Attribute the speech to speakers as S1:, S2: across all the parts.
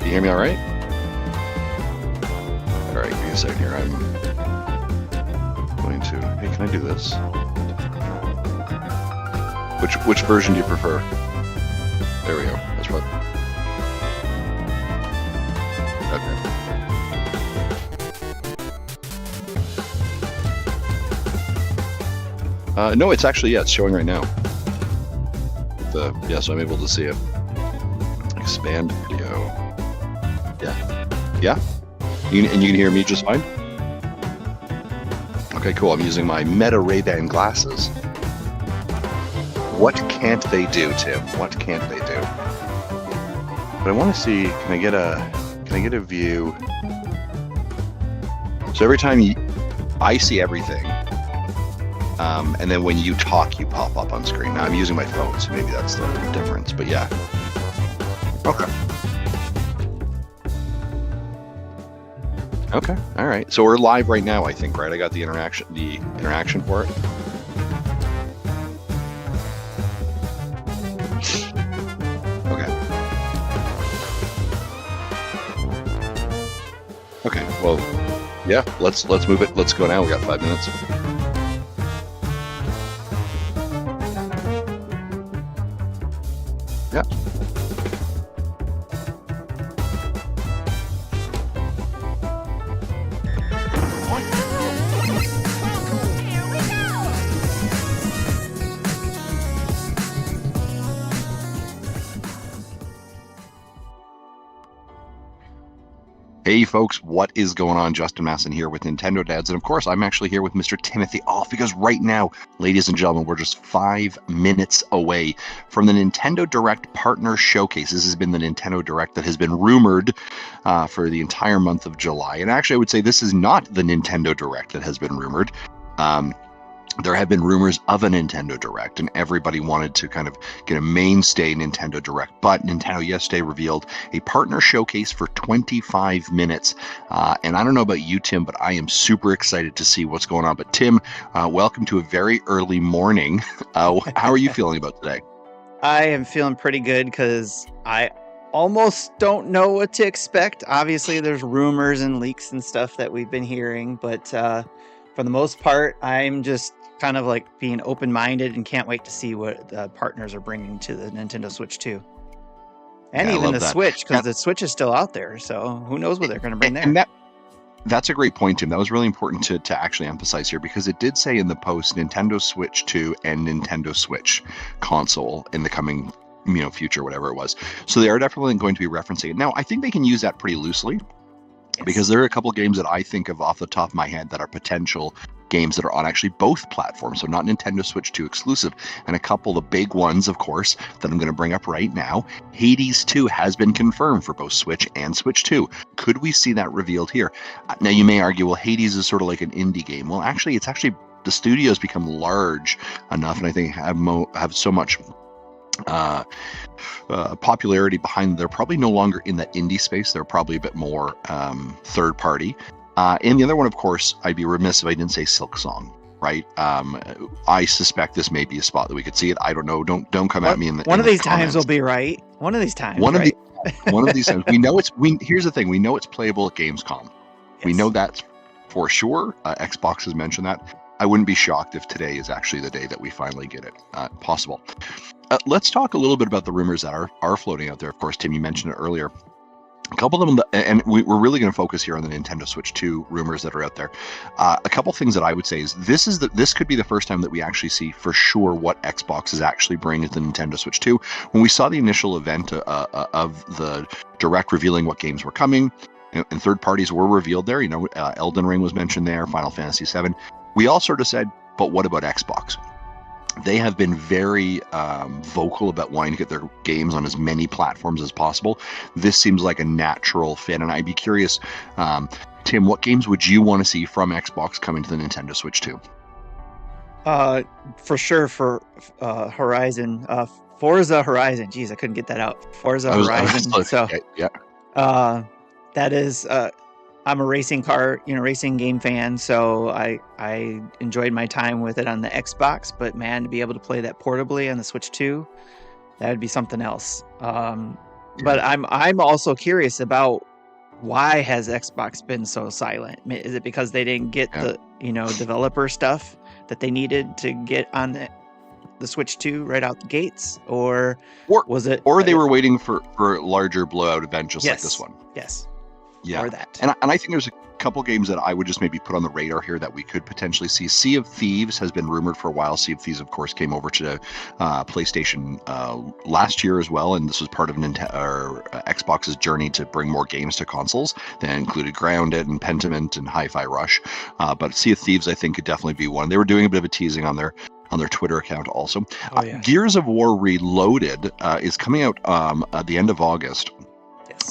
S1: You hear me all right? All right, give me a second here. I'm going to... Hey, can I do this? Which version do you prefer? There we go. That's what... Okay. No, it's actually, it's showing right now. So I'm able to see it. Expand video. Yeah? And you can hear me just fine? Okay, cool. I'm using my Meta Ray-Ban glasses. What can't they do, Tim? What can't they do? But I want to see, can I get a view? So every time I see everything, and then when you talk, you pop up on screen. Now I'm using my phone, so maybe that's the difference, but yeah. Okay, all right. So we're live right now, I think, right? I got the interaction for it. Okay, well, yeah, let's move it. Let's go now. We got 5 minutes. Yeah. Hey folks, what is going on? Justin Masson here with Nintendo Dads, and of course I'm actually here with Mr. Timothy Off, because right now, ladies and gentlemen, we're just 5 minutes away from the Nintendo Direct Partner Showcase. This has been the Nintendo Direct that has been rumored for the entire month of July, and actually I would say this is not the Nintendo Direct that has been rumored. There have been rumors of a Nintendo Direct, and everybody wanted to kind of get a mainstay Nintendo Direct, but Nintendo yesterday revealed a partner showcase for 25 minutes. And I don't know about you, Tim, but I am super excited to see what's going on. But Tim, welcome to a very early morning. How are you feeling about today?
S2: I am feeling pretty good because I almost don't know what to expect. Obviously, there's rumors and leaks and stuff that we've been hearing, but for the most part, I'm just kind of like being open-minded and can't wait to see what the partners are bringing to the Nintendo Switch 2. And even the Switch, because the Switch is still out there, so who knows what they're going to bring there.
S1: And that's a great point, Tim. That was really important to actually emphasize here, because it did say in the post Nintendo Switch 2 and Nintendo Switch console in the coming future, whatever it was. So they are definitely going to be referencing it. Now, I think they can use that pretty loosely. Yes. Because there are a couple of games that I think of off the top of my head that are potential games that are on actually both platforms, so not Nintendo Switch 2 exclusive, and a couple of the big ones, of course, that I'm going to bring up right now. Hades 2 has been confirmed for both Switch and Switch 2. Could we see that revealed here? Now, you may argue, well, Hades is sort of like an indie game. Well, actually, the studio's become large enough, and I think have so much popularity behind them. They're probably no longer in that indie space. They're probably a bit more third party. And the other one, of course, I'd be remiss if I didn't say Silksong, right? I suspect this may be a spot that we could see it. I don't know. Don't come at me in the
S2: one of these times will be right. One of these times.
S1: One of these times. Here's the thing. We know it's playable at Gamescom. Yes. We know that for sure. Xbox has mentioned that. I wouldn't be shocked if today is actually the day that we finally get it. Possible. Let's talk a little bit about the rumors that are floating out there. Of course, Tim, you mentioned it earlier. A couple of them, and we're really going to focus here on the Nintendo Switch 2 rumors that are out there. A couple things that I would say is this could be the first time that we actually see for sure what Xbox is actually bringing to the Nintendo Switch 2. When we saw the initial event of the Direct revealing what games were coming, and third parties were revealed there. Elden Ring was mentioned there, Final Fantasy VII. We all sort of said, but what about Xbox? They have been very vocal about wanting to get their games on as many platforms as possible. This seems like a natural fit, and I'd be curious, Tim, what games would you want to see from Xbox coming to the Nintendo Switch 2?
S2: For sure, for Horizon, Forza Horizon. Geez, I couldn't get that out. Forza Horizon. That is. I'm a racing game fan, so I enjoyed my time with it on the Xbox, but man, to be able to play that portably on the Switch 2, that would be something else. But I'm also curious about why has Xbox been so silent? Is it because they didn't get the developer stuff that they needed to get on the Switch 2 right out the gates, or was it?
S1: Or they were waiting for a larger blowout event just like this one.
S2: Yes.
S1: Yeah.
S2: Or that.
S1: And I think there's a couple games that I would just maybe put on the radar here that we could potentially see. Sea of Thieves has been rumored for a while. Sea of Thieves, of course, came over to PlayStation last year as well, and this was part of Xbox's journey to bring more games to consoles. That included Grounded and Pentiment and Hi-Fi Rush. But Sea of Thieves, I think, could definitely be one. They were doing a bit of a teasing on their Twitter account also. Gears of War Reloaded is coming out at the end of August.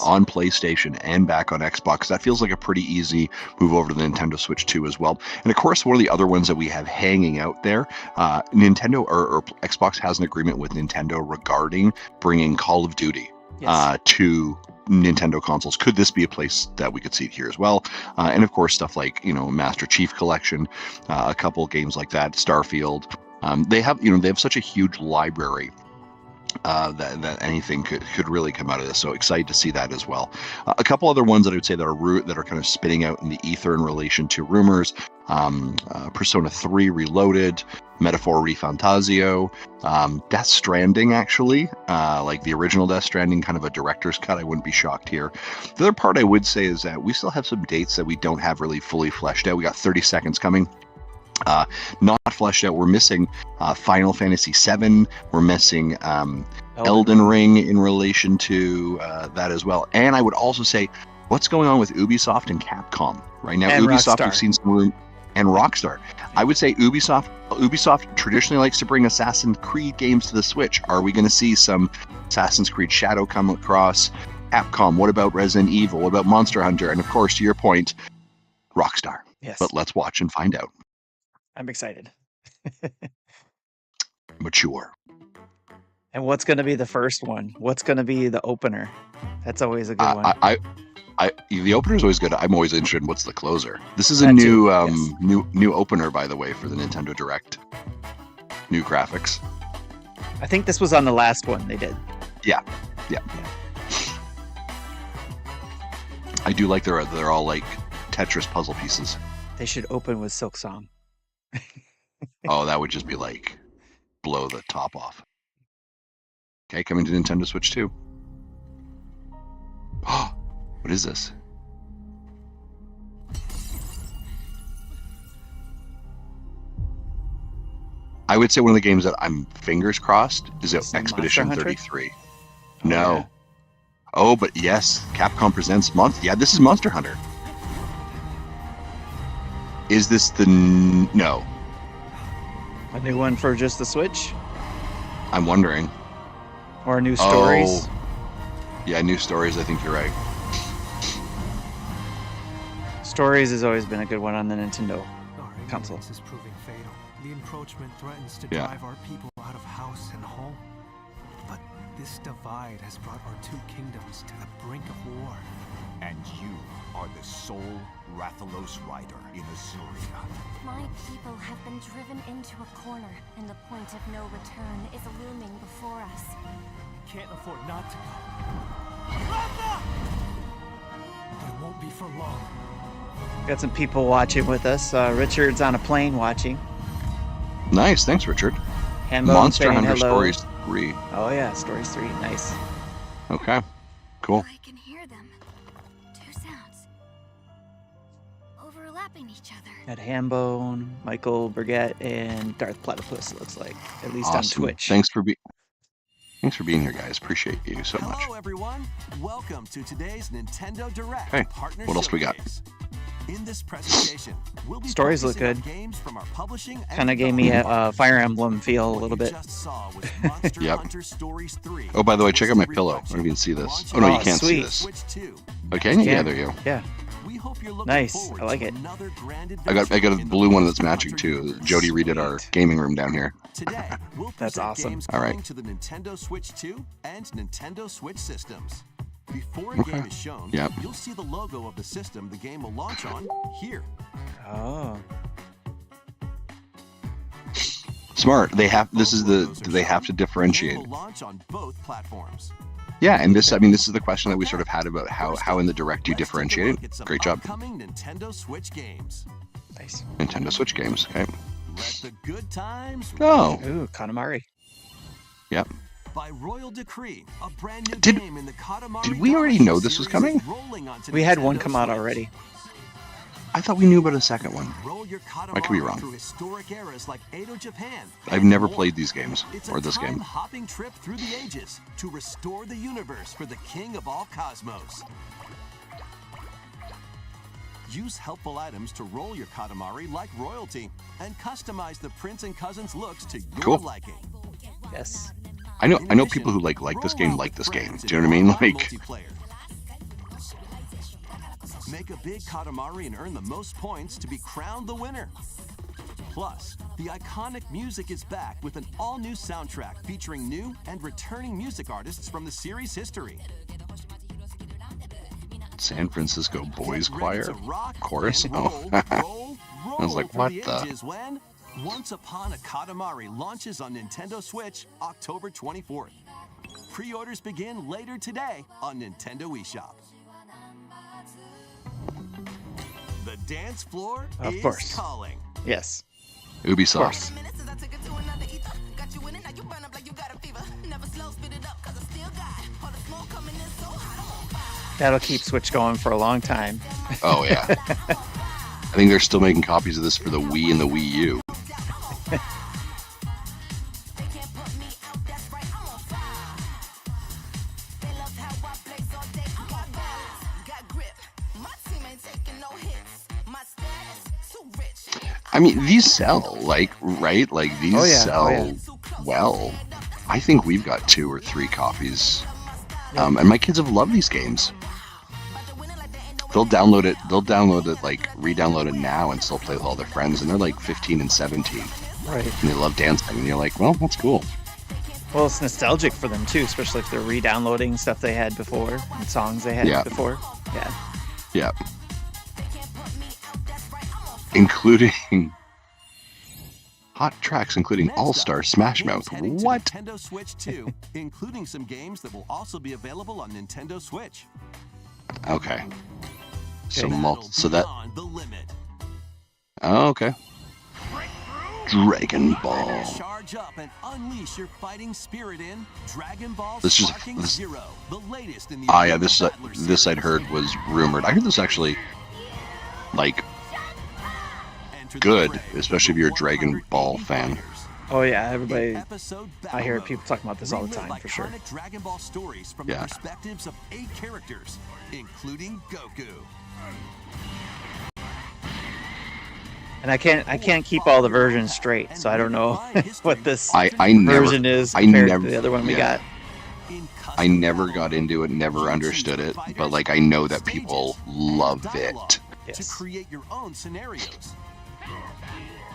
S1: On PlayStation and back on Xbox. That feels like a pretty easy move over to the Nintendo Switch 2 as well. And of course, one of the other ones that we have hanging out there, Nintendo or Xbox has an agreement with Nintendo regarding bringing Call of Duty to Nintendo consoles. Could this be a place that we could see it here as well? And of course, stuff like Master Chief Collection, a couple games like that, Starfield. They have such a huge library. That anything could really come out of this. So excited to see that as well. A couple other ones that I would say that are kind of spinning out in the ether in relation to rumors. Persona 3 Reloaded, Metaphor ReFantazio, Death Stranding, actually, like the original Death Stranding, kind of a director's cut. I wouldn't be shocked here. The other part I would say is that we still have some dates that we don't have really fully fleshed out. We got 30 Seconds coming. Not fleshed out. We're missing Final Fantasy VII. We're missing Elden Ring in relation to that as well. And I would also say, what's going on with Ubisoft and Capcom right now?
S2: And
S1: Ubisoft,
S2: Rockstar.
S1: we've seen some room, and Rockstar. I would say Ubisoft traditionally likes to bring Assassin's Creed games to the Switch. Are we going to see some Assassin's Creed Shadow come across? Capcom. What about Resident Evil? What about Monster Hunter? And of course, to your point, Rockstar.
S2: Yes.
S1: But let's watch and find out.
S2: I'm excited.
S1: Mature.
S2: And what's going to be the first one? What's going to be the opener? That's always a good one.
S1: The opener is always good. I'm always interested in what's the closer. This is a
S2: That
S1: new
S2: too, yes.
S1: new opener, by the way, for the Nintendo Direct. New graphics.
S2: I think this was on the last one they did.
S1: Yeah. I do like they're all like Tetris puzzle pieces.
S2: They should open with Silk Song.
S1: Oh, that would just be like blow the top off. Okay, coming to Nintendo Switch 2. Oh, what is this? I would say one of the games that I'm fingers crossed is Expedition
S2: Monster Hunter?
S1: 33.
S2: Oh,
S1: No.
S2: yeah.
S1: Oh, but yes, Capcom presents Yeah, this is Monster Hunter. Is this the no?
S2: A new one for just the Switch?
S1: I'm wondering.
S2: Or new stories?
S1: Yeah, new stories. I think you're right.
S2: Stories has always been a good one on the Nintendo
S3: Our
S2: console.
S3: ignorance is proving fatal. The encroachment threatens to
S1: Yeah.
S3: drive our people out of house and home. But this divide has brought our two kingdoms to the brink of war.
S4: And you are the sole Rathalos rider in Azuria.
S5: My people have been driven into a corner, and the point of no return is looming before us.
S3: Can't afford not to go. Ratha! But it won't be for long.
S2: Got some people watching with us. Richard's on a plane watching.
S1: Nice, thanks, Richard.
S2: Hambo
S1: Monster
S2: saying
S1: Hunter
S2: hello.
S1: Stories 3.
S2: Oh yeah, Stories 3. Nice.
S1: Okay, cool.
S5: I can hear them. Two sounds. Overlapping each other.
S2: Got Hambone, Michael Burgett, and Darth Platypus, it looks like. At least on
S1: Awesome.
S2: Twitch.
S1: Thanks for being here, guys. Appreciate you so much.
S4: Hello, everyone. Welcome to today's Nintendo Direct.
S1: Hey,
S4: Partner
S1: what else we got?
S4: Showcase. In this presentation, we'll be
S2: Stories look
S4: focusing on
S2: good.
S4: games from our publishing and
S2: Kind of gave me
S4: development
S2: a Fire Emblem feel a
S4: What
S2: little
S4: you
S2: bit.
S4: just saw was Monster
S1: Yep.
S4: Hunter Stories 3.
S1: Oh, by the way, check out my
S4: Twisted
S1: pillow. I
S4: Reflection,
S1: don't even see this.
S4: launching
S1: Oh, no, you
S2: Oh,
S1: can't see
S2: sweet.
S1: this.
S4: Switch 2.
S1: Okay, yeah,
S2: Yeah.
S1: there you go.
S2: Yeah.
S4: We hope you're looking
S2: Nice.
S4: forward
S2: I like
S4: to
S2: it.
S4: another grand
S1: I got a
S4: adventure in
S1: blue
S4: the
S1: one
S4: world
S1: that's
S4: of
S1: matching
S4: Hunter
S1: too.
S4: universe.
S1: Jody redid our
S2: Sweet.
S1: gaming room down here.
S4: Today, we'll
S2: That's
S4: present
S2: awesome.
S4: games
S1: All right.
S4: coming to the Nintendo Switch 2 and Nintendo Switch systems. Before a
S1: Okay.
S4: game is shown,
S1: Yep.
S4: you'll see the logo of the system the game will launch on here.
S2: Oh.
S1: Smart. They have. This
S4: Both
S1: is the.
S4: logos are
S1: Do they have to
S4: shown. The game
S1: differentiate?
S4: will launch on both platforms.
S1: Yeah, and this is the question that we sort of had about how in the Direct you differentiate it. Great job.
S4: Upcoming Nintendo Switch games.
S2: Nice.
S1: Nintendo Switch games. Okay.
S4: Let the good times
S1: Oh.
S2: Ooh, Katamari.
S1: Yep.
S4: By royal decree, a brand new
S1: Did-
S4: game in the Katamari
S1: did we already
S4: Damacy
S1: know this was
S4: series is
S1: coming?
S4: rolling onto
S2: We had one
S4: Nintendo
S2: come out
S4: Switch.
S2: already.
S1: I thought we knew about a second one.
S4: Roll your
S1: I could be
S4: Katamari
S1: wrong.
S4: through historic eras like Edo Japan.
S1: I've
S4: and
S1: never
S4: more.
S1: played these games
S4: It's
S1: or
S4: a
S1: this game.
S4: time-hopping trip through the ages to restore the universe for the king of all cosmos. Use helpful items to roll your Katamari like royalty and customize the prince and cousins looks to your
S1: Cool.
S4: liking.
S2: Yes.
S1: I know
S4: In
S1: people who
S4: addition,
S1: like this
S4: roll
S1: game
S4: out
S1: like
S4: with
S1: this game.
S4: friends
S1: Do you know what I mean?
S4: in online
S1: Like,
S4: multiplayer. Make a big Katamari and earn the most points to be crowned the winner. Plus, the iconic music is back with an all-new soundtrack featuring new and returning music artists from the series history.
S1: San Francisco Boys
S4: Get ready
S1: Choir
S4: to rock
S1: chorus.
S4: and
S1: Oh,
S4: roll
S1: I was like,
S4: for
S1: what
S4: the
S1: the?
S4: ages when Once Upon a Katamari launches on Nintendo Switch October 24th. Pre-orders begin later today on Nintendo eShop. The dance floor
S2: Of
S4: is
S2: course.
S4: calling.
S2: Yes.
S1: Ubisoft.
S2: That'll keep Switch going for a long time.
S1: Oh yeah. I think they're still making copies of this for the Wii and the Wii U. I mean, these sell, like, right? Like, these
S2: Oh, yeah.
S1: sell
S2: Oh, yeah.
S1: well. I think we've got 2 or 3 copies. And my kids have loved these games. They'll download it, like, re-download it now and still play with all their friends. And they're like 15 and 17.
S2: Right.
S1: And they love dancing. And you're like, well, that's cool.
S2: Well, it's nostalgic for them too, especially if they're re-downloading stuff they had before and songs they had
S1: Yeah.
S2: before. Yeah.
S1: Yeah. Including hot tracks, including
S4: Next
S1: All-Star
S4: up,
S1: Smash
S4: games
S1: Mouth.
S4: heading to
S1: What?
S4: Nintendo Switch 2, including some games that will also be available on Nintendo Switch.
S1: Okay. So,
S2: Okay.
S1: so that.
S4: Beyond the limit.
S1: Oh, okay. Dragon Ball.
S4: Charge up and unleash your fighting spirit in Dragon Ball
S1: This is-
S4: Sparking
S1: this-
S4: Zero, the latest in the
S1: Ah, yeah.
S4: Elite
S1: This
S4: Battler
S1: this I'd
S4: series.
S1: heard was rumored. I heard this actually, like,
S4: Enter the
S1: good,
S4: fray
S1: especially if
S4: with
S1: you're a Dragon Ball
S4: 180
S1: fan.
S4: fighters.
S2: Oh yeah, everybody.
S4: Episode
S2: I hear
S4: Battle
S2: people
S4: Mode.
S2: talking about this all the
S4: Relive
S2: time for sure.
S4: iconic Dragon Ball stories from
S1: Yeah.
S4: the perspectives of 8 characters, including Goku.
S2: And I can't keep all the versions straight, so I don't know what this
S1: I never
S2: version is
S1: I
S2: compared
S1: never-
S2: to the other one we
S1: yeah.
S2: got.
S4: In
S1: I
S4: custom
S1: never
S4: battle
S1: got
S4: mode,
S1: into it, never
S4: choose
S1: understood it,
S4: fighters,
S1: but like I know that
S4: stages,
S1: people
S4: and
S1: love
S4: dialogue
S1: it.
S2: Yes.
S4: to create your own scenarios.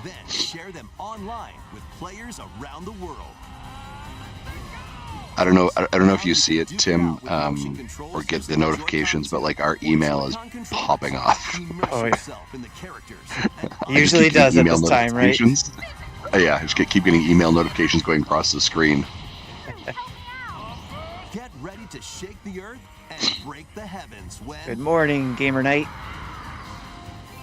S4: Then share them online with players around the world.
S1: I don't know if you see it, Tim, or get the notifications, but like our email is popping off.
S2: Oh, yeah.
S1: I just
S2: Usually
S1: keep
S2: does
S1: getting
S2: at this
S1: email
S2: time, right?
S1: notifications. Yeah, I just keep getting email notifications going across the screen.
S4: Get ready to shake the earth and break the heavens when
S2: Good morning, Gamer Night.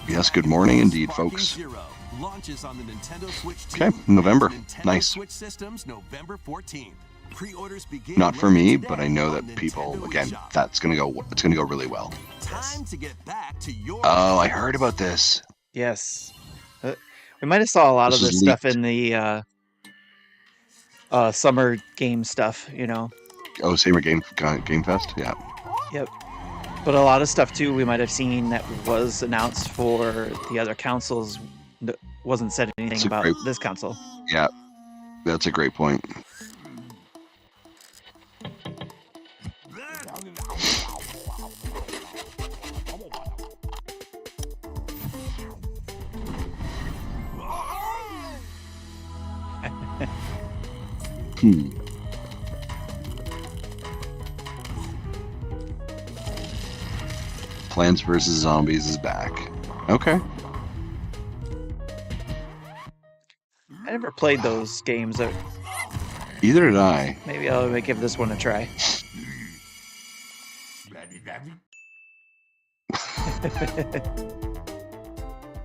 S1: Yes, good morning indeed,
S4: Sparking
S1: folks.
S4: Zero launches on the Nintendo Switch 2
S1: Okay, November.
S4: and Nintendo
S1: Nice.
S4: Switch systems November 14th. Pre-orders begin
S1: Not for
S4: later
S1: me,
S4: today
S1: but I know
S4: on
S1: that people,
S4: Nintendo
S1: again,
S4: eShop.
S1: it's gonna go really well.
S4: Time to get back to your
S1: Oh, I heard about this.
S2: Yes. We might have saw a lot
S1: This
S2: of
S1: is
S2: this stuff
S1: leaked.
S2: in the summer game stuff, you know.
S1: Oh, Summer Game Fest. Yeah.
S2: Yep. But a lot of stuff too we might have seen that was announced for the other consoles wasn't said anything
S1: That's a
S2: about
S1: great-
S2: this console.
S1: Yeah, that's a great point. Hmm. Plants vs. Zombies is back. Okay.
S2: I never played those games.
S1: Either did I.
S2: Maybe I'll give this one a try.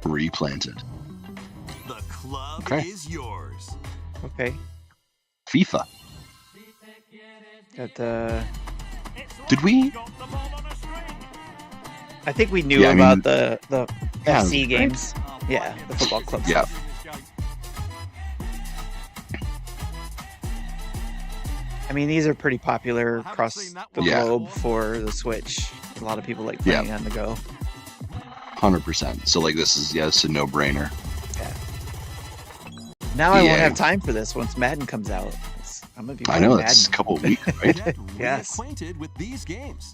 S1: Replanted.
S4: The club
S1: Okay.
S4: is yours.
S2: Okay.
S1: FIFA.
S2: Got the.
S1: Did we?
S2: I think we knew
S1: Yeah, I
S2: about
S1: mean-
S2: the
S1: Yeah,
S2: FC
S1: right?
S2: games. Yeah, the football club
S1: Yeah.
S2: stuff. I mean, these are pretty popular across the
S1: Yeah.
S2: globe for the Switch. A lot of people like
S1: Yeah.
S2: playing on the go.
S1: 100%. So like this is it's a no-brainer.
S2: Now I
S1: Yeah.
S2: won't have time for this once Madden comes out. I'm gonna be
S1: I
S2: playing
S1: know
S2: Madden.
S1: that's a couple of weeks, right?
S4: Get
S2: Yes.
S4: reacquainted with these games.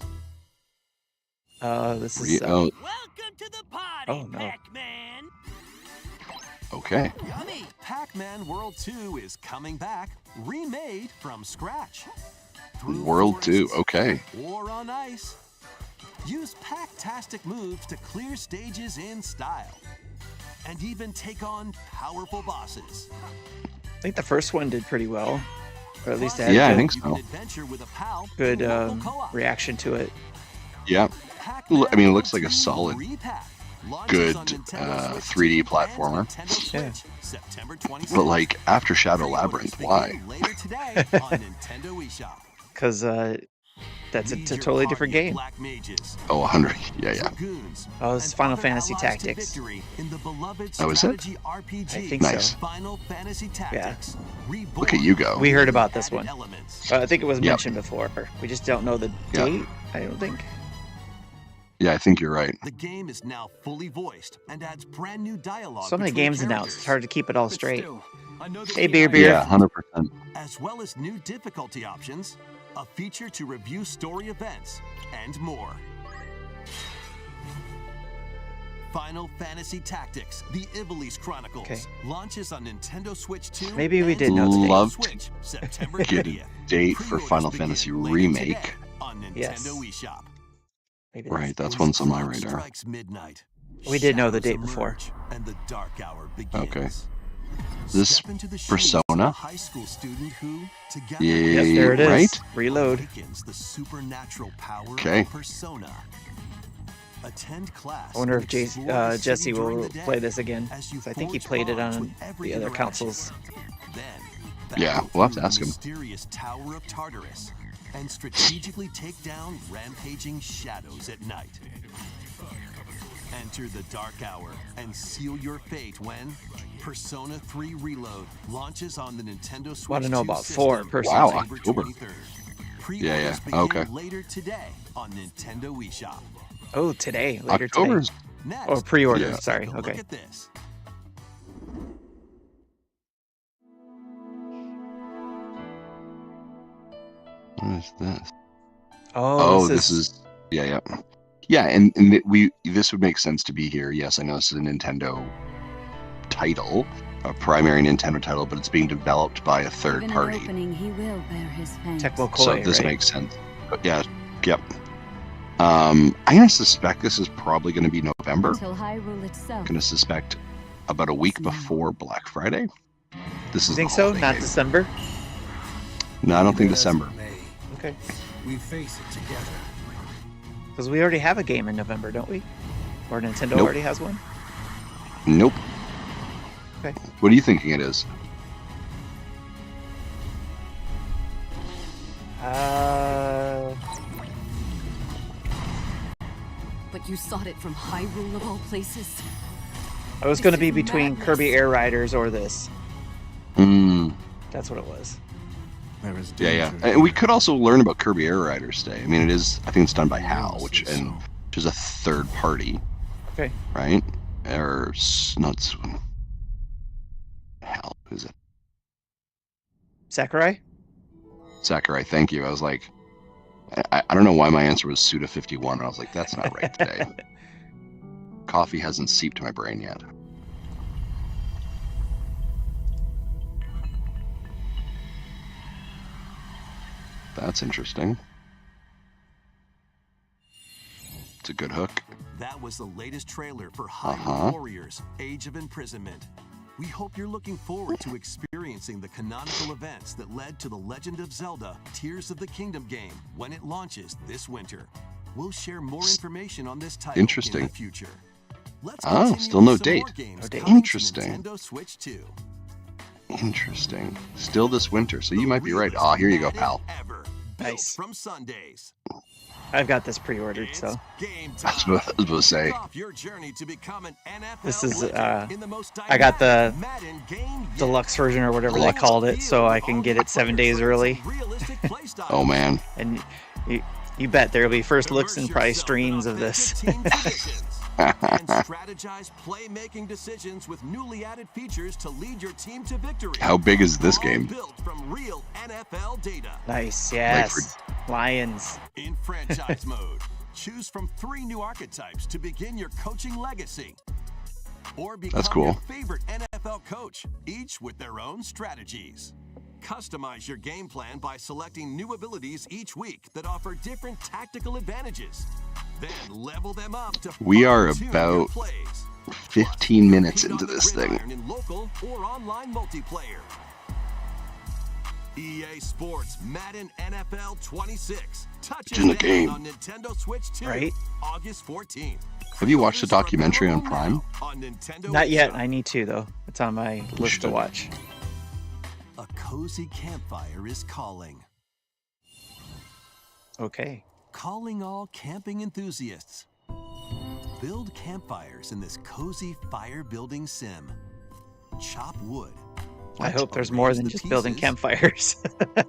S2: This is
S1: Oh,
S6: Welcome to the party,
S2: Oh, no.
S6: Pac-Man.
S1: okay.
S4: Yummy! Pac-Man World 2 is coming back, remade from scratch. Through
S1: World 2.
S4: forests
S1: Okay.
S4: Or on ice. Use Pac-tastic moves to clear stages in style. And even take on powerful bosses.
S2: I think the first one did pretty well, or at least it had
S1: Yeah, I
S2: good,
S1: think
S4: You
S1: so.
S4: can adventure with a pal
S2: good
S4: in local co-op.
S2: reaction to it.
S1: Yeah.
S4: Pac-Man
S1: I mean, it looks
S4: World
S1: like a
S4: 2
S1: solid,
S4: Repack launches
S1: good,
S4: on Nintendo Switch
S1: 3D
S4: 2 and
S1: platformer.
S4: Nintendo
S2: Yeah.
S4: Switch, September 26th.
S1: But like after Shadow
S4: Pre-orders
S1: Labyrinth,
S4: begin
S1: why?
S4: Later today on Nintendo eShop.
S2: Because that's a
S4: Lead your
S2: totally different
S4: party of
S2: game.
S4: Black mages,
S1: Oh, 100. Yeah, yeah.
S4: dragoons,
S2: Oh, this is
S4: and
S2: Final
S4: other
S2: Fantasy
S4: allies to
S2: Tactics.
S4: victory in the beloved
S1: Oh, is it?
S4: strategy RPG.
S2: I think
S1: Nice.
S2: so.
S4: Final Fantasy Tactics. Reborn
S1: Look at you go.
S2: We heard about
S4: with
S2: this
S4: added
S2: one.
S4: elements.
S2: I think it was
S1: Yep.
S2: mentioned before. We just don't know the
S1: Yep.
S2: date. I don't think.
S1: Yeah, I think you're right.
S4: The game is now fully voiced and adds brand new dialogue.
S2: So many
S4: between
S2: games announced. It's
S4: characters.
S2: hard to keep it all
S4: But
S2: straight.
S4: still, another
S2: Hey,
S4: game
S2: Beer.
S1: Yeah, 100%.
S4: as well as new difficulty options, a feature to review story events, and more. Final Fantasy Tactics: The Ivalice Chronicles
S2: Okay.
S4: launches on Nintendo Switch 2.
S2: Maybe we
S4: and
S2: did know today.
S1: Love
S4: Switch, September
S1: Get a
S4: 30th.
S1: date for
S4: Pre-orders
S1: Final
S4: begin
S1: Fantasy
S4: later
S1: Remake.
S4: today on Nintendo
S2: Yes.
S4: eShop.
S2: Maybe
S1: Right, that's
S4: As
S1: one's on my
S4: clock
S1: radar.
S4: strikes midnight,
S2: We did know the
S4: shadows
S2: date before.
S4: emerge, and the dark hour begins.
S1: Okay. This
S4: Step into the shoes of
S1: Persona?
S4: a high school student who, together
S1: Yeah,
S4: with
S2: Yes, there it is.
S1: right?
S2: Reload.
S4: awakens the supernatural power
S1: Okay.
S4: of Persona. Attend class.
S2: I wonder
S4: and
S2: if
S4: explore the city
S2: Jesse
S4: during
S2: will
S4: the day
S2: play this again.
S4: as you
S2: 'cause I think he
S4: forge
S2: played it
S4: bonds
S2: on
S4: with every
S2: the other
S4: interaction.
S2: consoles.
S4: Then,
S1: Yeah,
S4: battle
S1: we'll have to
S4: through
S1: ask
S4: the
S1: him.
S4: mysterious Tower of Tartarus and strategically take down rampaging shadows at night. Enter the dark hour and seal your fate when Persona 3 Reload launches on the Nintendo Switch.
S2: Wanna know
S4: 2
S2: about 4
S4: system
S2: Persona.
S1: Wow,
S4: September
S1: October.
S4: 23rd.
S1: Yeah, yeah,
S4: Pre-orders begin
S1: okay.
S4: later today on Nintendo eShop.
S2: Oh, today. Later
S1: October's.
S2: today.
S4: Next,
S2: Oh, pre-order.
S1: Yeah.
S2: Sorry.
S4: take a look
S2: Okay.
S4: at this.
S1: What is this?
S2: Oh,
S1: Oh, this is. Yeah, yeah. Yeah, and this would make sense to be here. Yes, I know this is a Nintendo title, a primary Nintendo title, but it's being developed by a third
S7: Given an
S1: party.
S7: opening, he will bear his fangs.
S2: Tecmo
S1: So
S2: Koei,
S1: this
S2: right?
S1: makes sense. But yeah, yep. I'm gonna suspect this is probably gonna be November.
S7: Until Hyrule itself.
S1: Gonna suspect about a week before Black Friday. This
S2: You
S1: is
S2: think
S1: the
S2: so?
S1: holiday
S2: Not
S1: game.
S2: December?
S1: No, I don't think
S3: As it
S1: December.
S3: may,
S2: Okay.
S3: we face it together.
S2: Because we already have a game in November, don't we? Or Nintendo
S1: Nope.
S2: already has one?
S1: Nope.
S2: Okay.
S1: What are you thinking it is?
S7: But you sought it from Hyrule of all places.
S2: I was
S7: This
S2: going to be
S7: is
S2: between
S7: madness.
S2: Kirby Air Riders or this.
S1: Hmm.
S2: That's what it was.
S3: There is
S1: Yeah, yeah.
S3: danger
S1: And we
S3: here.
S1: could also learn about Kirby Air Riders today. I mean, it is. I think it's done by
S3: You
S1: HAL,
S3: will
S1: which
S3: say so.
S1: is a third party,
S2: Okay.
S1: right? Or not HAL. Who's it?
S2: Sakurai?
S1: Sakurai. Thank you. I was like, I don't know why my answer was Suda 51. I was like, that's not right today. Coffee hasn't seeped my brain yet. That's interesting. It's a good hook.
S4: That was the latest trailer for Hyrule
S1: Uh-huh.
S4: Warriors: Age of Imprisonment. We hope you're looking forward to experiencing the canonical events that led to The Legend of Zelda: Tears of the Kingdom game when it launches this winter. we'll share more information on this title
S1: Interesting.
S4: in the future. Let's
S1: Oh,
S4: continue
S1: still
S4: with
S1: no
S4: some
S1: date.
S4: more games
S2: No date.
S4: coming to
S1: Interesting.
S4: Nintendo Switch 2.
S1: Interesting. Still this winter, so you might be right. Oh, here you go, pal.
S2: Nice.
S4: From Sundays.
S2: I've got this pre-ordered, so
S4: Game
S1: That's what I was about to say.
S4: Off your journey to become an NFL
S2: This is,
S4: legend in the most
S2: I got the
S4: dynamic Madden game yet.
S2: deluxe version or whatever they called it, so I can get it 7 days early.
S4: Realistic play styles.
S1: Oh man.
S2: And you bet there'll be first looks and probably streams of this.
S4: And strategize playmaking decisions with newly added features to lead your team to victory.
S1: How big is this
S4: All
S1: game?
S4: Built from real NFL data.
S2: Nice, yes. Lions.
S4: In franchise mode, choose from 3 new archetypes to begin your coaching legacy. Or become
S1: That's cool.
S4: your favorite NFL coach, each with their own strategies. Customize your game plan by selecting new abilities each week that offer different tactical advantages. Then level them up to
S1: We are
S4: fine-tune your
S1: about
S4: plays.
S1: 15 minutes
S4: Compete
S1: into
S4: on the
S1: this thing.
S4: gridiron in local or online multiplayer. EA Sports Madden NFL 26 touches
S1: in the
S4: down
S1: game.
S4: on Nintendo Switch 2,
S2: Right.
S4: August 14th.
S1: Have you watched the
S4: Pre-orders are
S1: documentary on
S4: available
S1: Prime?
S4: now on Nintendo
S2: Not yet.
S4: eShop.
S2: I need to, though. It's on my list to
S1: should.
S2: watch.
S4: A cozy campfire is calling.
S2: Okay.
S4: Calling all camping enthusiasts. Build campfires in this cozy fire building sim. Chop wood.
S2: I hope there's more
S4: Arrange
S2: than
S4: the
S2: just building
S4: pieces,
S2: campfires.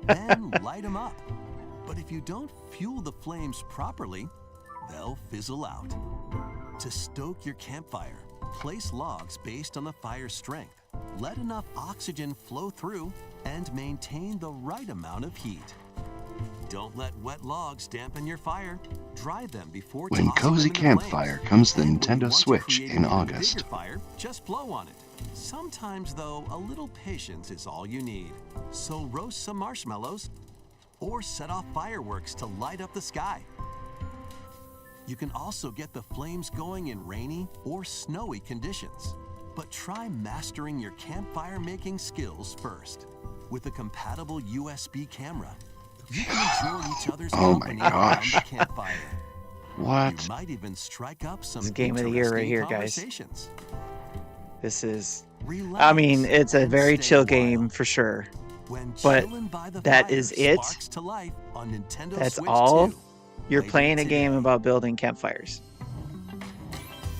S4: Then light them up. But if you don't fuel the flames properly, they'll fizzle out. To stoke your campfire, place logs based on the fire's strength. Let enough oxygen flow through and maintain the right amount of heat. Don't let wet logs dampen your fire. Dry them before
S1: When
S4: tossing
S1: Cozy
S4: them in the
S1: Campfire
S4: flames.
S1: comes to the
S4: And when you
S1: Nintendo
S4: want to
S1: Switch
S4: create
S1: in
S4: an even
S1: August.
S4: bigger fire, just blow on it. Sometimes, though, a little patience is all you need. So roast some marshmallows or set off fireworks to light up the sky. You can also get the flames going in rainy or snowy conditions. But try mastering your campfire making skills first. With a compatible USB camera, you can enjoy each other's
S1: Oh my
S4: company around
S1: gosh.
S4: the campfire.
S1: What?
S4: You might even strike up some
S2: This is game of the year right
S4: interesting
S2: here, guys.
S4: conversations.
S2: This is.
S4: Relax
S2: I mean, it's a
S4: and
S2: very
S4: stay
S2: chill
S4: wild.
S2: game for sure.
S4: When
S2: but
S4: chillin' by the
S2: that
S4: fire
S2: is it?
S4: sparks to life on Nintendo
S2: That's
S4: Switch
S2: all?
S4: 2.
S2: You're
S4: Play
S2: playing a
S4: today.
S2: game about building campfires.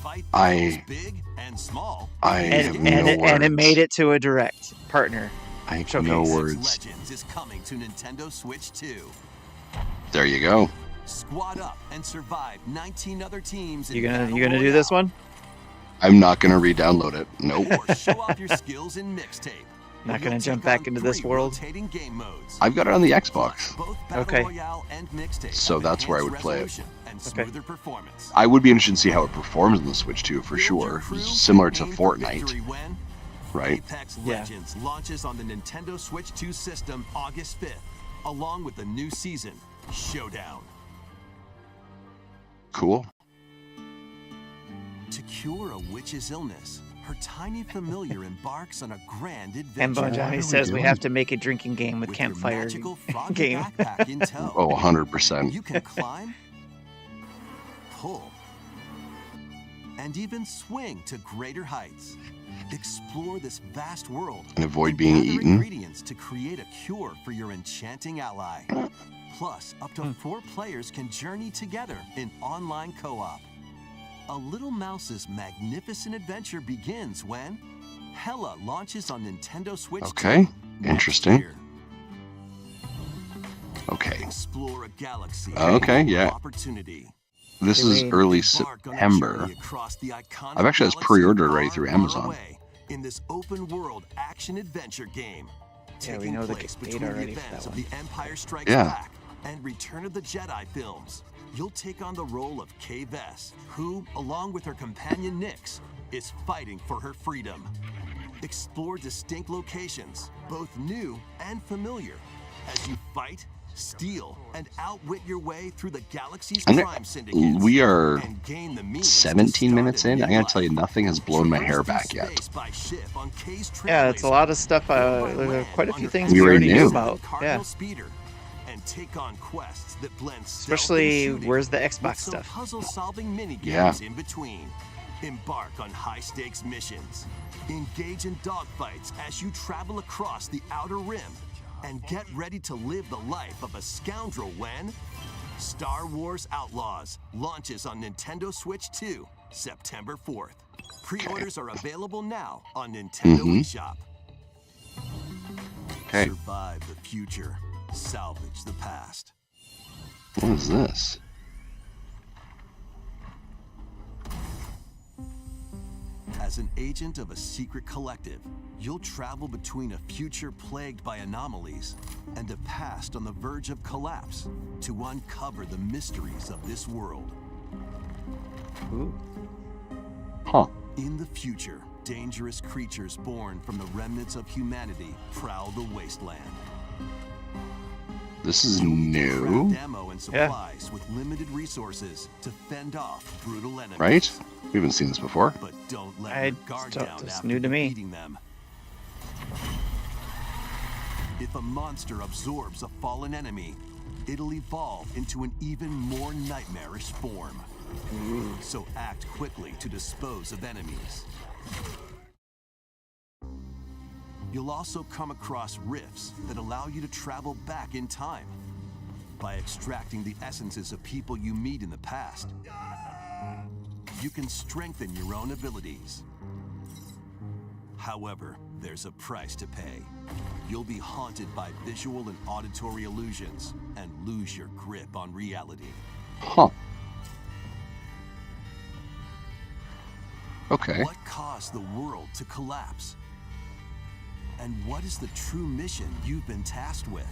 S4: Fight
S1: I-
S4: battles big and small.
S1: I have
S2: And,
S1: no
S2: and, it, and it
S1: words.
S2: made it to a direct partner.
S1: I have
S2: showcase.
S1: no
S2: Six
S1: words.
S4: Legends is coming to Nintendo Switch 2.
S1: There you go.
S4: Squad up and survive 19 other teams.
S2: You
S4: in
S2: gonna
S4: Battle
S2: you gonna do this
S4: Royale.
S2: one?
S1: I'm not gonna re-download it. Nope.
S4: Or show off your skills in mixtape.
S2: Not
S4: You'll
S2: gonna
S4: take
S2: jump back
S4: on
S2: into this
S4: 3
S2: world?
S4: rotating game modes.
S1: I've got it on the Xbox.
S4: Both Battle
S2: Okay.
S4: Royale and mixtape
S1: So
S4: have
S1: that's where I
S4: enhanced
S1: would play it.
S4: resolution and
S2: Okay.
S4: smoother performance.
S1: I would be interested to see how it performs on the Switch too, for
S4: Build your
S1: sure.
S4: crew,
S1: Similar to
S4: aim for
S1: Fortnite,
S4: victory when
S1: right?
S4: Apex
S2: Yeah.
S4: Legends launches on the Nintendo Switch 2 system August 5th, along with the new season, Showdown.
S1: Cool.
S4: To cure a witch's illness, her tiny familiar embarks on a grand adventure.
S2: And Bon
S1: What are
S2: Johnny
S1: we
S2: says we
S1: doing?
S2: have to make a drinking game with
S4: With your
S2: campfire
S4: magical froggy
S2: game.
S4: backpack in tow.
S1: Oh, 100%.
S4: You can climb, pull, and even swing to greater heights. Explore this vast world
S1: And avoid
S4: and
S1: being
S4: gather
S1: eaten.
S4: ingredients to create a cure for your enchanting ally. Plus, up to 4 players can journey together in online co-op. A Little Mouse's magnificent adventure begins when Hella launches on Nintendo Switch 2
S1: Okay,
S4: next
S1: interesting.
S4: year.
S1: Okay.
S4: Explore a galaxy
S1: Okay,
S4: full of
S1: yeah.
S4: opportunity.
S1: This
S2: Hey,
S1: is
S2: Wade.
S1: early
S4: Embark on a
S1: September.
S4: journey across the iconic
S1: I've actually has
S4: galaxy
S1: pre-ordered already
S4: far,
S1: through
S4: far
S1: Amazon.
S4: away in this open world action adventure game.
S2: Yeah, we
S4: taking
S2: know the
S4: place
S2: date
S4: between the
S2: already for
S4: events
S2: that
S4: of
S2: one.
S4: the Empire Strikes
S1: Yeah.
S4: Back and Return of the Jedi films. You'll take on the role of Kay Vess, who, along with her companion Nyx, is fighting for her freedom. Explore distinct locations, both new and familiar, as you fight, steal, and outwit your way through the galaxy's
S1: And
S4: crime syndicates.
S1: we are
S4: and gain the means to
S1: 17
S4: start
S1: minutes
S4: a
S1: in.
S4: new
S1: I gotta tell you,
S4: life.
S1: nothing has blown my hair
S4: Traverse
S1: back
S4: through
S1: yet.
S4: space by ship on Kay's
S2: Yeah, it's a lot of stuff.
S4: Trailblazer,
S2: There's quite a few
S4: on your
S2: things
S1: We
S2: we
S1: already
S2: already knew
S1: knew.
S2: about.
S4: Cardinal
S2: Yeah.
S4: Speeder, and Take on quests that blend
S2: Especially, where's the Xbox stuff?
S4: Puzzle-solving mini
S1: Yeah.
S4: games in between. Embark on high-stakes missions. Engage in dogfights as you travel across the Outer Rim. And get ready to live the life of a scoundrel when Star Wars Outlaws launches on Nintendo Switch 2, September 4th. Pre-orders are available now on Nintendo eShop.
S1: Okay.
S4: Survive the future. Salvage the past.
S1: What is this?
S4: As an agent of a secret collective, you'll travel between a future plagued by anomalies and a past on the verge of collapse to uncover the mysteries of this world.
S2: Ooh.
S1: Huh.
S4: In the future, dangerous creatures born from the remnants of humanity prowl the wasteland.
S1: This is
S4: Craft
S1: new,
S4: ammo and supplies with limited resources to fend off brutal enemies.
S1: right? We haven't seen this before.
S4: But don't let
S2: I
S4: your guard
S2: don't-
S4: down
S2: that's
S4: after
S2: new to me.
S4: defeating them. If a monster absorbs a fallen enemy, it'll evolve into an even more nightmarish form. So act quickly to dispose of enemies. You'll also come across rifts that allow you to travel back in time by extracting the essences of people you meet in the past. You can strengthen your own abilities. However, there's a price to pay. You'll be haunted by visual and auditory illusions and lose your grip on reality.
S1: Huh. Okay.
S4: What caused the world to collapse? And what is the true mission you've been tasked with?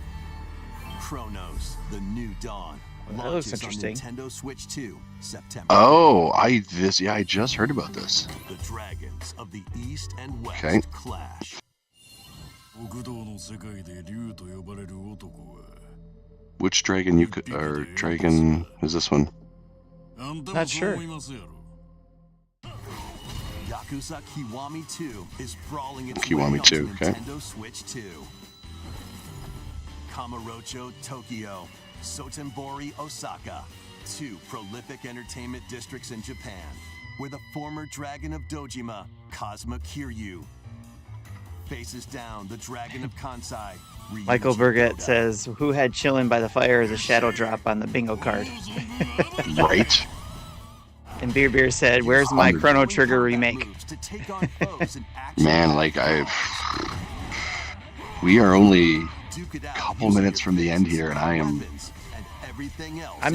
S4: Chronos: The New Dawn
S2: Well, that looks
S4: launches on
S2: interesting.
S4: Nintendo Switch 2, September.
S1: Oh, I just heard about this.
S4: The dragons of the East and West
S1: Okay.
S4: clash.
S1: Which dragon dragon is this one?
S2: Not sure.
S4: Yakuza Kiwami 2 is brawling its
S1: Kiwami
S4: way
S1: 2,
S4: onto
S1: okay.
S4: Nintendo Switch 2. Kamurocho Tokyo, Sotenbori Osaka, two prolific entertainment districts in Japan, where the former dragon of Dojima, Kazuma Kiryu, faces down the dragon of Kansai, Ryuji
S2: Michael Burgett
S4: Oda.
S2: says, "Who had chillin' by the fire as a shadow drop on the bingo card?"
S1: Right?
S2: And Beer Beer said, "Where's my Chrono Trigger remake?"
S1: Man, like we are only a couple minutes from the end here, and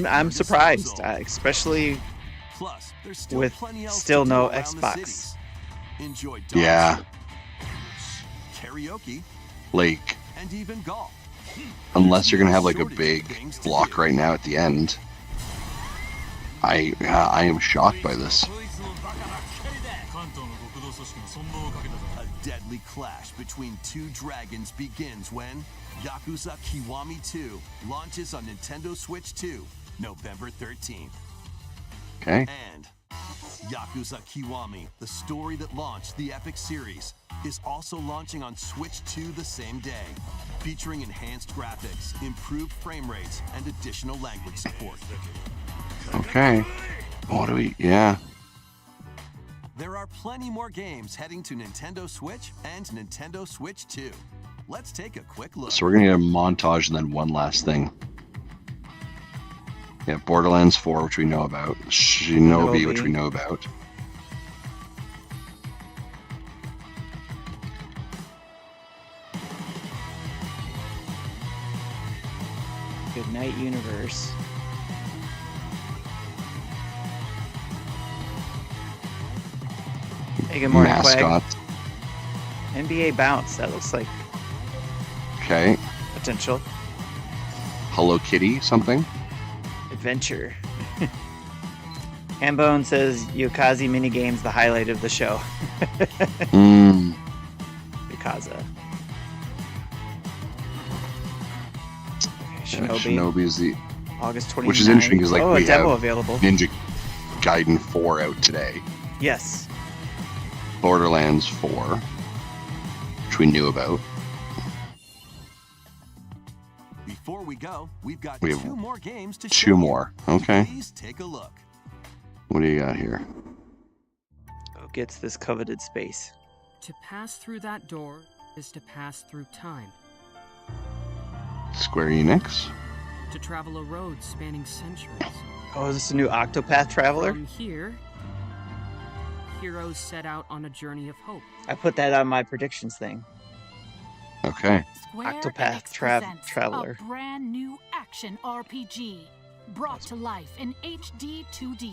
S2: I'm surprised, especially with still no Xbox.
S4: Enjoy
S1: Yeah.
S4: karaoke,
S1: like
S4: and even golf.
S1: unless you're gonna have like a big block right now at the end. I am shocked by this.
S4: A deadly clash between two dragons begins when Yakuza Kiwami 2 launches on Nintendo Switch 2, November 13th.
S1: Okay.
S4: And Yakuza Kiwami, the story that launched the Epic series, is also launching on Switch 2 the same day, featuring enhanced graphics, improved frame rates, and additional language support.
S1: Okay. What do we? Yeah.
S4: There are plenty more games heading to Nintendo Switch and Nintendo Switch 2. Let's take a quick look.
S1: So we're gonna get a montage and then one last thing. Yeah, Borderlands 4, which we know about. Shinobi, which we know about.
S2: Good Night Universe. Hey, good morning, Quag.
S1: Mascots.
S2: NBA Bounce. That looks like
S1: Okay.
S2: potential
S1: Hello Kitty, something.
S2: adventure. Hambone says Yokazi minigame's the highlight of the show.
S1: Mm.
S2: Yokaza.
S1: Yeah,
S2: Shinobi.
S1: Shinobi is the
S2: August 29th.
S1: which is interesting because like
S2: oh,
S1: we
S2: a demo
S1: have
S2: available.
S1: Ninja Gaiden 4 out today.
S2: Yes.
S1: Borderlands 4, which we knew about.
S4: Before we go, we've got
S1: We have
S4: 2 more games to
S1: 2
S4: show you.
S1: more. Okay.
S4: Please take a look.
S1: What do you got here?
S2: Who gets this coveted space?
S8: To pass through that door is to pass through time.
S1: Square Enix.
S8: To travel a road spanning centuries.
S2: Oh, is this a new Octopath Traveler?
S8: From here, heroes set out on a journey of hope.
S2: I put that on my predictions thing.
S1: Okay.
S9: Square
S2: Octopath
S9: Enix
S2: Trav-
S9: presents
S2: Traveler.
S9: A brand new action RPG brought to life in HD 2D.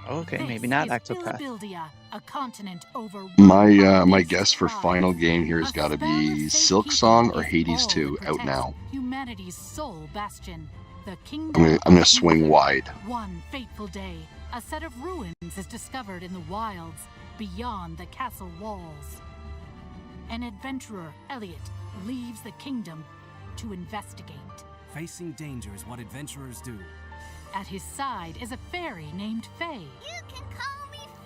S2: Okay,
S9: This
S2: maybe not
S9: is
S2: Octopath.
S9: Philadelphia, a continent over
S1: My
S9: 100
S1: guess for
S9: strides.
S1: final game here has
S9: A
S1: got to
S9: spell of
S1: be Silk
S9: safekeeping
S1: Song or
S9: is
S1: Hades
S9: all
S1: 2
S9: that
S1: out
S9: protects
S1: now.
S9: Humanity's sole bastion, the kingdom.
S1: I'm gonna
S9: of
S1: swing
S9: Ether.
S1: wide.
S9: One fateful day, a set of ruins is discovered in the wilds beyond the castle walls. An adventurer, Elliot, leaves the kingdom to investigate.
S3: Facing danger is what adventurers do.
S9: At his side is a fairy named Faye.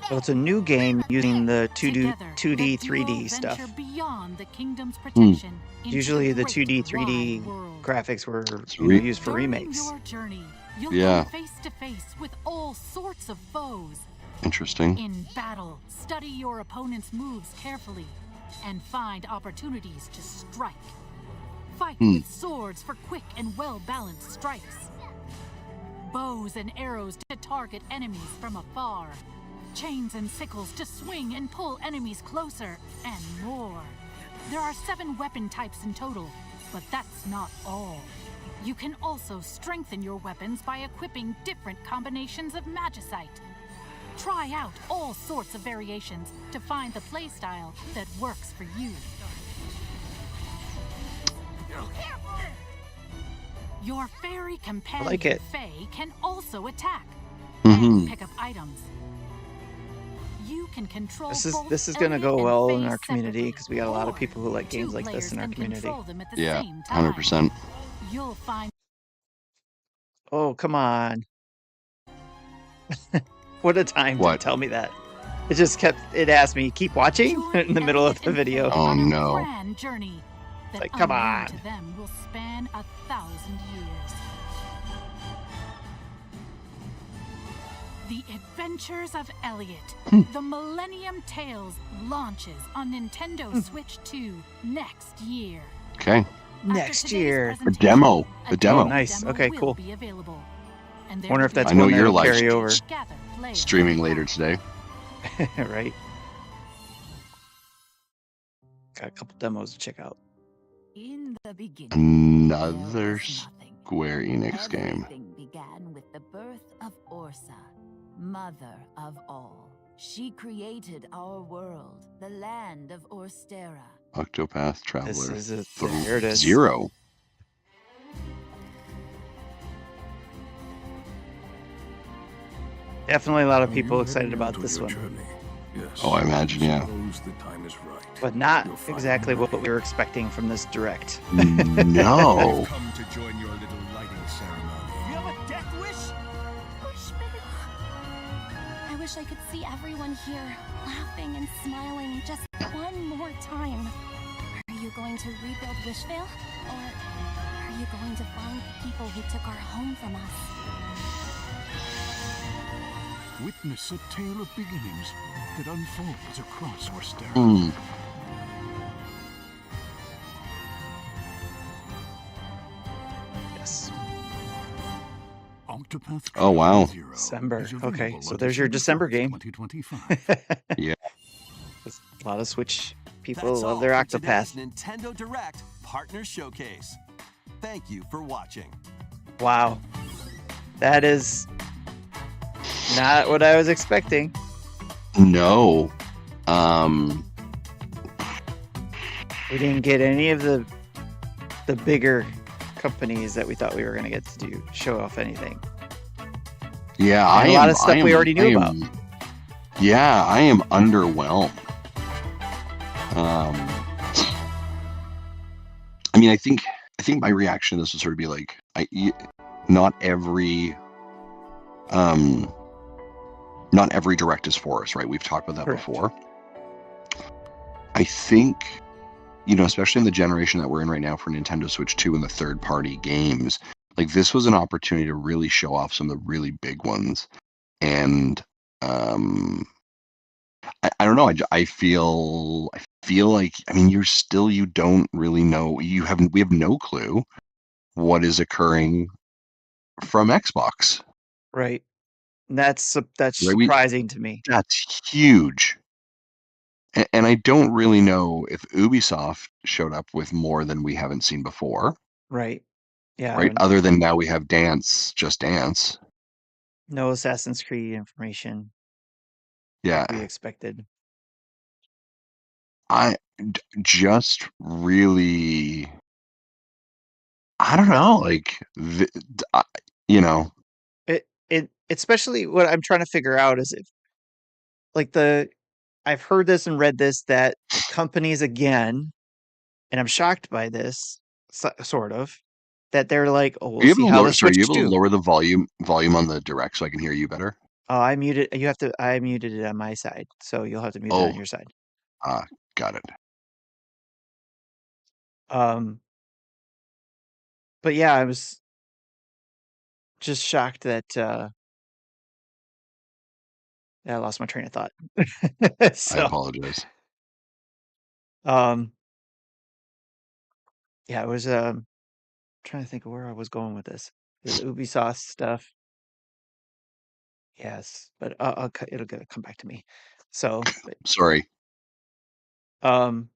S2: So it's a new game using the 2D,
S9: Together,
S2: 2D
S9: the
S2: 3D
S9: duo
S2: stuff.
S9: venture beyond the kingdom's protection into
S2: Usually the
S9: great
S2: 2D, 3D
S9: wide world.
S2: graphics were
S1: re-
S2: used for
S9: During
S2: remakes.
S9: your journey, you'll
S1: Yeah.
S9: come face to face with all sorts of foes.
S1: Interesting.
S9: In battle, study your opponent's moves carefully and find opportunities to strike. Fight with swords for quick and well-balanced strikes. Bows and arrows to target enemies from afar. Chains and sickles to swing and pull enemies closer, and more. There are 7 weapon types in total, but that's not all. You can also strengthen your weapons by equipping different combinations of magicite. Try out all sorts of variations to find the playstyle that works for you. Your fairy companion,
S2: like it.
S9: Faye, can also attack
S1: Mhm.
S9: and pick up items. You can control
S2: This is
S9: both
S2: going to
S9: Elliot
S2: go
S9: and
S2: well in
S9: Faye
S2: our community
S9: separately,
S2: because we got a lot of
S9: or
S2: people who like
S9: two
S2: games like this
S9: players
S2: in our
S9: can
S2: community.
S9: control them at the
S1: Yeah,
S9: same time.
S1: 100%.
S9: You'll find
S2: Oh, come on. What a time
S1: What?
S2: to tell me that. It asked me, keep watching in the middle of the video.
S1: Oh,
S9: on a
S1: no.
S9: grand journey that
S2: Like, come
S9: unknown
S2: on.
S9: to them will span 1,000 years. The Adventures of Elliot, the Millennium Tales launches on Nintendo Switch 2 next year.
S1: Okay.
S9: After
S2: Next
S9: today's
S2: year.
S1: The
S9: presentation,
S1: demo.
S9: a
S1: The demo.
S2: Oh, nice.
S9: demo
S2: Okay,
S9: will
S2: cool.
S9: be available, and there
S2: Wonder
S9: will
S2: if that's
S1: I know
S2: one
S1: you're
S2: that'll
S1: live
S2: carry over.
S9: gather players
S1: Streaming
S9: online.
S1: later today.
S2: Right? Got a couple demos to check out.
S10: In the beginning,
S1: Another
S10: there was nothing.
S1: Square Enix game.
S10: Everything began with the birth of Orsa, mother of all. She created our world, the land of Orstera.
S1: Octopath Traveler
S2: This is it.
S1: Th-
S2: There it is.
S1: 0.
S2: Definitely a lot of people excited about this one,
S1: Oh, I imagine, yeah.
S2: but not exactly what we were expecting from this direct.
S1: No.
S3: Come to join your little lighting ceremony.
S6: You have a death wish?
S5: I wish I could see everyone here laughing and smiling just one more time. Are you going to rebuild Wishvale? Or are you going to find the people who took our home from us?
S3: Witness a tale of beginnings that unfolds across Orstera.
S1: Hmm.
S2: Yes.
S3: Octopath
S1: Oh, wow.
S3: Traveler 0
S2: December.
S3: is
S2: Okay,
S3: available
S2: so
S3: on
S2: there's your December
S3: December
S2: game.
S3: 2025.
S2: There's a lot of Switch people
S4: That's
S2: love
S4: all
S2: their
S4: for
S2: Octopath.
S4: today's Nintendo Direct Partner Showcase. Thank you for watching.
S2: Wow. That is not what I was expecting.
S1: No.
S2: We didn't get any of the bigger companies that we thought we were going to get to do show off anything.
S1: Yeah,
S2: And a lot of stuff we already knew about.
S1: Yeah, I am underwhelmed. I mean, I think my reaction to this would sort of be like, not every direct is for us, right? We've talked about that
S2: Correct.
S1: before. I think especially in the generation that we're in right now for Nintendo Switch 2 and the third-party games, like this was an opportunity to really show off some of the really big ones. And I don't know. I feel like, I mean, you don't really know. We have no clue what is occurring from Xbox.
S2: Right. That's
S1: Right?
S2: surprising to me.
S1: That's huge. And I don't really know if Ubisoft showed up with more than we haven't seen before.
S2: Right. Yeah.
S1: Right. Other than now we have Just Dance.
S2: No Assassin's Creed information.
S1: Yeah.
S2: Like we expected.
S1: Just really, I don't know, like,
S2: It especially what I'm trying to figure out is if like I've heard this and read this that companies again, and I'm shocked by this sort of, that they're like, oh, we'll see how the Switch
S1: are you able to
S2: 2.
S1: lower the volume on the direct so I can hear you better?
S2: Oh, I muted. I muted it on my side, so you'll have to mute it on your side.
S1: Got it.
S2: But yeah, I was just shocked that I lost my train of thought.
S1: I apologize.
S2: Yeah, I was trying to think of where I was going with this. The Ubisoft stuff. Yes, but it'll come back to me. So,
S1: sorry.
S2: The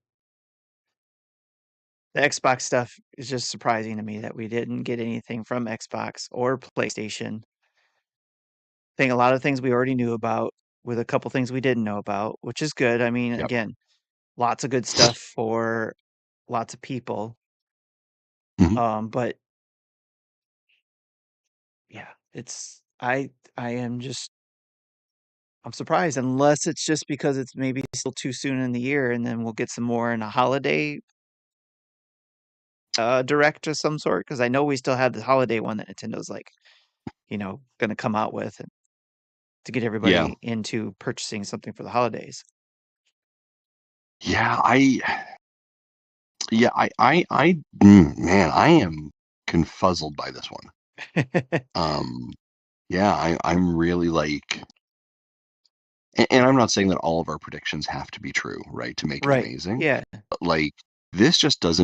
S2: Xbox stuff is just surprising to me that we didn't get anything from Xbox or PlayStation. I think a lot of things we already knew about, with a couple things we didn't know about, which is good. I mean, again, lots of good stuff for lots of people. But yeah, I'm surprised, unless it's just because it's maybe still too soon in the year, and then we'll get some more in a holiday direct of some sort. Because I know we still have the holiday one that Nintendo's like, going to come out with to get everybody into purchasing something for the holidays.
S1: Yeah, man, I am confuzzled by this one. Yeah, I'm really like, and I'm not saying that all of our predictions have to be true, right, to make it amazing.
S2: Yeah.
S1: But like, this does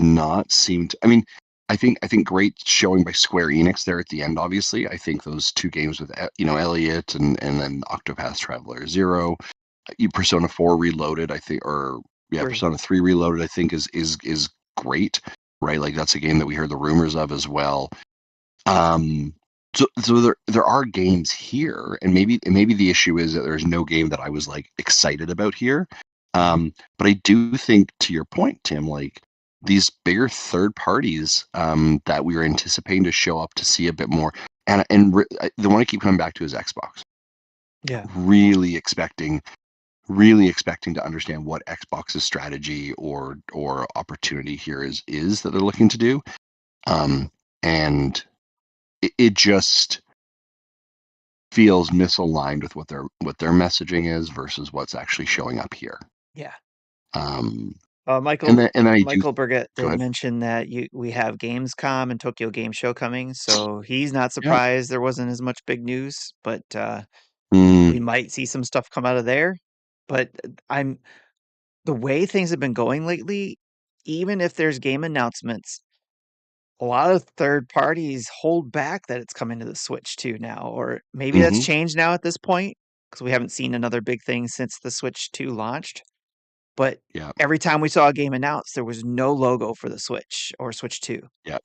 S1: not seem to. I mean, I think great showing by Square Enix there at the end. Obviously, I think those two games with Elliot and then Octopath Traveler 0, Persona 4 Reloaded, I think, Persona 3 Reloaded, I think is great, right? Like that's a game that we heard the rumors of as well. So there are games here, and maybe the issue is that there's no game that I was like excited about here. But I do think, to your point, Tim, like these bigger third parties that we were anticipating to show up to see a bit more, and the one I keep coming back to is Xbox.
S2: Yeah.
S1: Really expecting to understand what Xbox's strategy or opportunity here is that they're looking to do, and it just feels misaligned with what their messaging is versus what's actually showing up here.
S2: Yeah.
S1: Michael
S2: Burgett did mention that we have Gamescom and Tokyo Game Show coming, so he's not surprised there wasn't as much big news, but we might see some stuff come out of there. But the way things have been going lately, even if there's game announcements, a lot of third parties hold back that it's coming to the Switch 2 now, or maybe that's changed now at this point because we haven't seen another big thing since the Switch 2 launched. But every time we saw a game announced, there was no logo for the Switch or Switch 2.
S1: Yeah.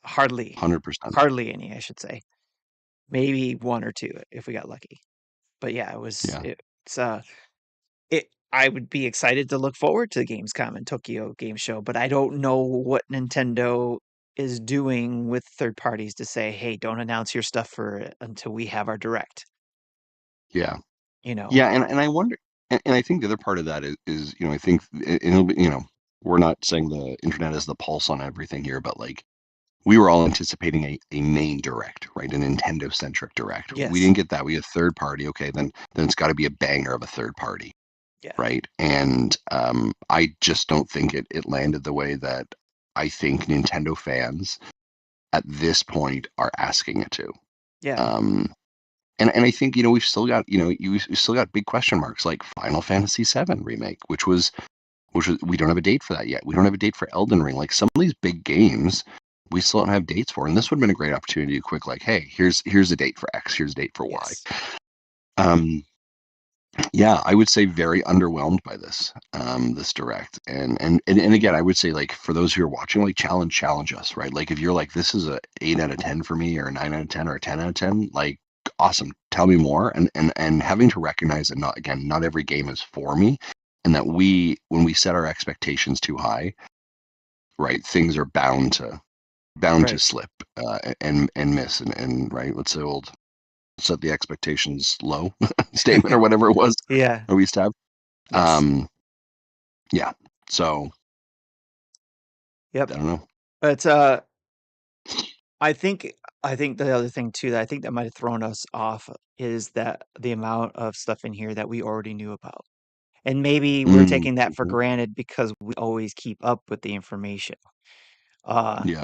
S2: Hardly.
S1: 100%.
S2: Hardly any, I should say. Maybe one or two if we got lucky. But yeah, I would be excited to look forward to the Gamescom and Tokyo Game Show, but I don't know what Nintendo is doing with third parties to say, hey, don't announce your stuff until we have our direct.
S1: Yeah. Yeah, and I wonder, and I think the other part of that is I think it'll be, we're not saying the internet is the pulse on everything here, but like we were all anticipating a main direct, right? A Nintendo centric direct.
S2: Yes.
S1: We didn't get that. We had third party. Okay, then it's got to be a banger of a third party.
S2: Yeah.
S1: right? And I just don't think it landed the way that I think Nintendo fans at this point are asking it to.
S2: Yeah.
S1: And I think, we've still got, you still got big question marks like Final Fantasy VII Remake, which was we don't have a date for that yet. We don't have a date for Elden Ring. Like some of these big games, we still don't have dates for. And this would have been a great opportunity to quick, like, hey, here's a date for X, here's a date for Y.
S2: Yes.
S1: Yeah, I would say very underwhelmed by this direct. And again, I would say, like, for those who are watching, like, challenge us, right? Like if you're like, this is a 8 out of 10 for me, or a 9 out of 10, or a 10 out of 10, like, awesome, tell me more. And having to recognize that not every game is for me, and that when we set our expectations too high, right, things are bound to slip and miss, and right, let's say old set the expectations low statement or whatever it was.
S2: Yeah.
S1: We used to have.
S2: Yes.
S1: Yeah. So.
S2: Yep.
S1: I don't know.
S2: But I think the other thing too that I think that might have thrown us off is that the amount of stuff in here that we already knew about. And maybe we're taking that for granted because we always keep up with the information.
S1: Yeah.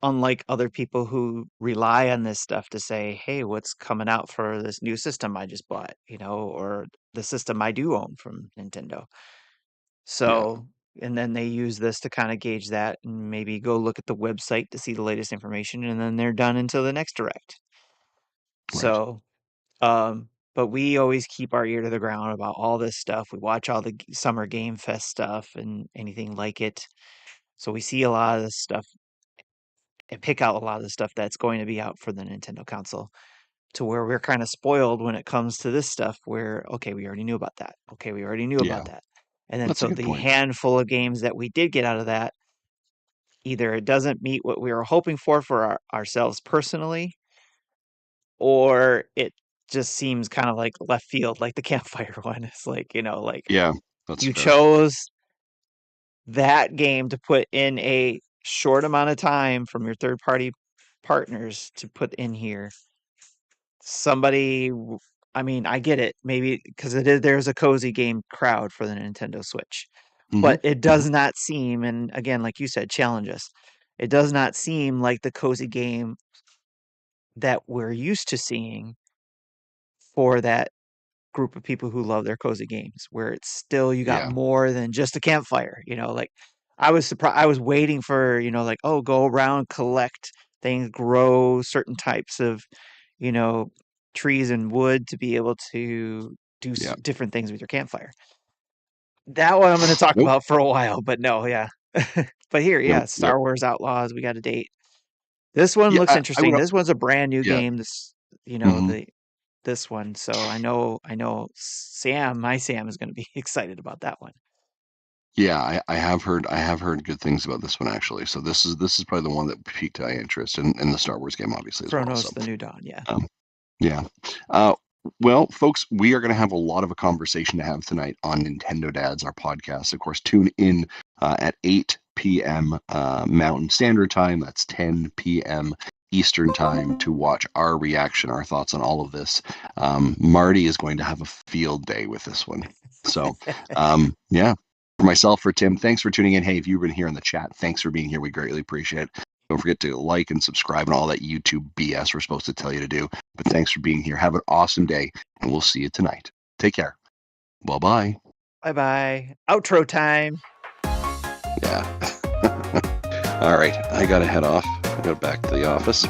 S2: Unlike other people who rely on this stuff to say, hey, what's coming out for this new system I just bought, or the system I do own from Nintendo. So, and then they use this to kind of gauge that and maybe go look at the website to see the latest information, and then they're done until the next direct.
S1: Right.
S2: So, but we always keep our ear to the ground about all this stuff. We watch all the Summer Game Fest stuff and anything like it. So we see a lot of this stuff and pick out a lot of the stuff that's going to be out for the Nintendo console, to where we're kind of spoiled when it comes to this stuff where, okay, we already knew about that. Okay, we already knew about that. And then
S1: That's a
S2: so
S1: good
S2: the
S1: point.
S2: handful of games that we did get out of that, either it doesn't meet what we were hoping for ourselves personally, or it just seems kind of like left field, like the campfire one. It's like,
S1: Yeah, that's
S2: you
S1: fair.
S2: chose that game to put in a short amount of time from your third party partners to put in here. I mean, I get it, maybe because there's a cozy game crowd for the Nintendo Switch, but it does not seem, and again, like you said, challenge us. It does not seem like the cozy game that we're used to seeing for that group of people who love their cozy games, where it's still, you got more than just a campfire. Like I was surprised. I was waiting for, like, oh, go around, collect things, grow certain types of, trees and wood to be able to do different things with your campfire. That one I'm going to talk about for a while, but no, yeah. But here, Star Wars Outlaws, we got a date. This one looks interesting. This one's a brand new game. This, this one. So I know my Sam is going to be excited about that one.
S1: Yeah, I have heard good things about this one, actually. So this is probably the one that piqued my interest in the Star Wars game, obviously, as
S2: Chronos,
S1: well. So,
S2: the New Dawn, yeah.
S1: Yeah. Well, folks, we are going to have a lot of a conversation to have tonight on Nintendo Dads, our podcast. Of course, tune in at 8 p.m. Mountain Standard Time. That's 10 p.m. Eastern Time to watch our reaction, our thoughts on all of this. Marty is going to have a field day with this one. So, yeah. For myself, for Tim, thanks for tuning in. Hey, if you've been here in the chat, thanks for being here. We greatly appreciate it. Don't forget to like and subscribe and all that YouTube BS we're supposed to tell you to do. But thanks for being here. Have an awesome day, and we'll see you tonight. Take care. Bye-bye.
S2: Bye-bye. Outro time.
S1: Yeah. All right. I got to head off. I got back to the office.